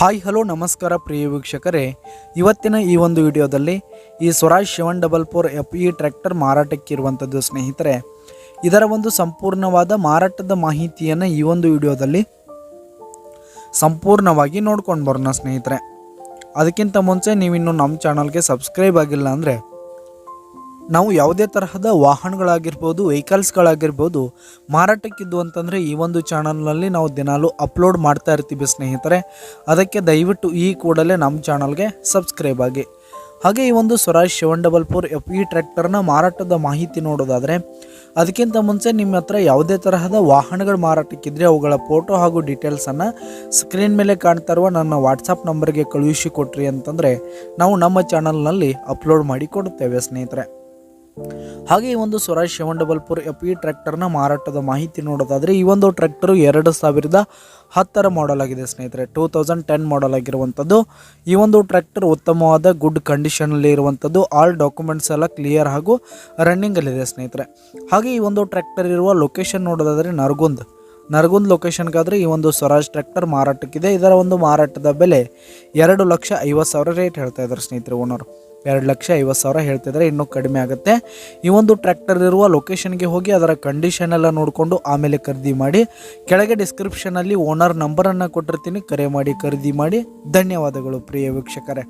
Hi hello ನಮಸ್ಕಾರ ಪ್ರಿಯ ವೀಕ್ಷಕರೇ, ಇವತ್ತಿನ ಈ ಒಂದು ವಿಡಿಯೋದಲ್ಲಿ ಈ ಸ್ವರಾಜ್ 744 FE ಟ್ರ್ಯಾಕ್ಟರ್ ಮಾರಾಟಕ್ಕಿರುವಂಥದ್ದು ಸ್ನೇಹಿತರೆ. ಇದರ ಒಂದು ಸಂಪೂರ್ಣವಾದ ಮಾರಾಟದ ಮಾಹಿತಿಯನ್ನು ಈ ಒಂದು ವಿಡಿಯೋದಲ್ಲಿ ಸಂಪೂರ್ಣವಾಗಿ ನೋಡ್ಕೊಂಡು ಬರೋಣ ಸ್ನೇಹಿತರೆ. ಅದಕ್ಕಿಂತ ಮುಂಚೆ ನೀವಿನ್ನು ನಮ್ಮ ಚಾನಲ್ಗೆ ಸಬ್ಸ್ಕ್ರೈಬ್ ಆಗಿಲ್ಲ ಅಂದರೆ ನಾವು ಯಾವುದೇ ತರಹದ ವಾಹನಗಳಾಗಿರ್ಬೋದು, ವೆಹಿಕಲ್ಸ್ಗಳಾಗಿರ್ಬೋದು ಮಾರಾಟಕ್ಕಿದ್ದು ಅಂತಂದರೆ ಈ ಒಂದು ಚಾನಲ್ನಲ್ಲಿ ನಾವು ದಿನಾಲೂ ಅಪ್ಲೋಡ್ ಮಾಡ್ತಾ ಇರ್ತೀವಿ ಸ್ನೇಹಿತರೆ. ಅದಕ್ಕೆ ದಯವಿಟ್ಟು ಈ ಕೂಡಲೇ ನಮ್ಮ ಚಾನಲ್ಗೆ ಸಬ್ಸ್ಕ್ರೈಬ್ ಆಗಿ. ಹಾಗೆ ಈ ಒಂದು ಸ್ವರಾಜ್ 744 FE ಟ್ರ್ಯಾಕ್ಟರ್ನ ಮಾರಾಟದ ಮಾಹಿತಿ ನೋಡೋದಾದರೆ ಅದಕ್ಕಿಂತ ಮುಂಚೆ ನಿಮ್ಮ ಹತ್ರ ಯಾವುದೇ ತರಹದ ವಾಹನಗಳು ಮಾರಾಟಕ್ಕಿದ್ರೆ ಅವುಗಳ ಫೋಟೋ ಹಾಗೂ ಡೀಟೇಲ್ಸನ್ನು ಸ್ಕ್ರೀನ್ ಮೇಲೆ ಕಾಣ್ತಾ ಇರುವ ನನ್ನ ವಾಟ್ಸಪ್ ನಂಬರ್ಗೆ ಕಳುಹಿಸಿ ಕೊಟ್ರಿ ಅಂತಂದರೆ ನಾವು ನಮ್ಮ ಚಾನಲ್ನಲ್ಲಿ ಅಪ್ಲೋಡ್ ಮಾಡಿ ಕೊಡುತ್ತೇವೆ ಸ್ನೇಹಿತರೆ. ಹಾಗೆ ಈ ಒಂದು ಸ್ವರಾಜ್ 744 FE ಟ್ರ್ಯಾಕ್ಟರ್ನ ಮಾರಾಟದ ಮಾಹಿತಿ ನೋಡೋದಾದರೆ ಈ ಒಂದು ಟ್ರ್ಯಾಕ್ಟರು 2010 ಮಾಡೆಲ್ ಆಗಿದೆ ಸ್ನೇಹಿತರೆ. 2010 ಮಾಡೆಲ್ ಆಗಿರುವಂಥದ್ದು. ಈ ಒಂದು ಟ್ರ್ಯಾಕ್ಟರ್ ಉತ್ತಮವಾದ ಗುಡ್ ಕಂಡೀಷನಲ್ಲಿ ಇರುವಂಥದ್ದು. ಆಲ್ ಡಾಕ್ಯುಮೆಂಟ್ಸ್ ಎಲ್ಲ ಕ್ಲಿಯರ್ ಹಾಗೂ ರನ್ನಿಂಗಲ್ಲಿದೆ ಸ್ನೇಹಿತರೆ. ಹಾಗೆ ಈ ಒಂದು ಟ್ರ್ಯಾಕ್ಟರ್ ಇರುವ ಲೊಕೇಶನ್ ನೋಡೋದಾದರೆ ನರಗುಂದ್ ಲೊಕೇಶನ್ಗಾದರೆ ಈ ಒಂದು ಸ್ವರಾಜ್ ಟ್ರ್ಯಾಕ್ಟರ್ ಮಾರಾಟಕ್ಕಿದೆ. ಇದರ ಒಂದು ಮಾರಾಟದ ಬೆಲೆ 2,50,000 ರೇಟ್ ಹೇಳ್ತಾ ಇದ್ದಾರೆ ಸ್ನೇಹಿತರೆ. ಓನರು 2,50,000 ಹೇಳ್ತಿದ್ದಾರೆ, ಇನ್ನೂ ಕಡಿಮೆ ಆಗುತ್ತೆ. ಈ ಒಂದು ಟ್ರ್ಯಾಕ್ಟರ್ ಇರುವ ಲೊಕೇಶನ್ಗೆ ಹೋಗಿ ಅದರ ಕಂಡೀಷನ್ ಎಲ್ಲ ನೋಡಿಕೊಂಡು ಆಮೇಲೆ ಖರೀದಿ ಮಾಡಿ. ಕೆಳಗೆ ಡಿಸ್ಕ್ರಿಪ್ಷನಲ್ಲಿ ಓನರ್ ನಂಬರನ್ನು ಕೊಟ್ಟಿರ್ತೀನಿ, ಕರೆ ಮಾಡಿ ಖರೀದಿ ಮಾಡಿ. ಧನ್ಯವಾದಗಳು ಪ್ರಿಯ ವೀಕ್ಷಕರೇ.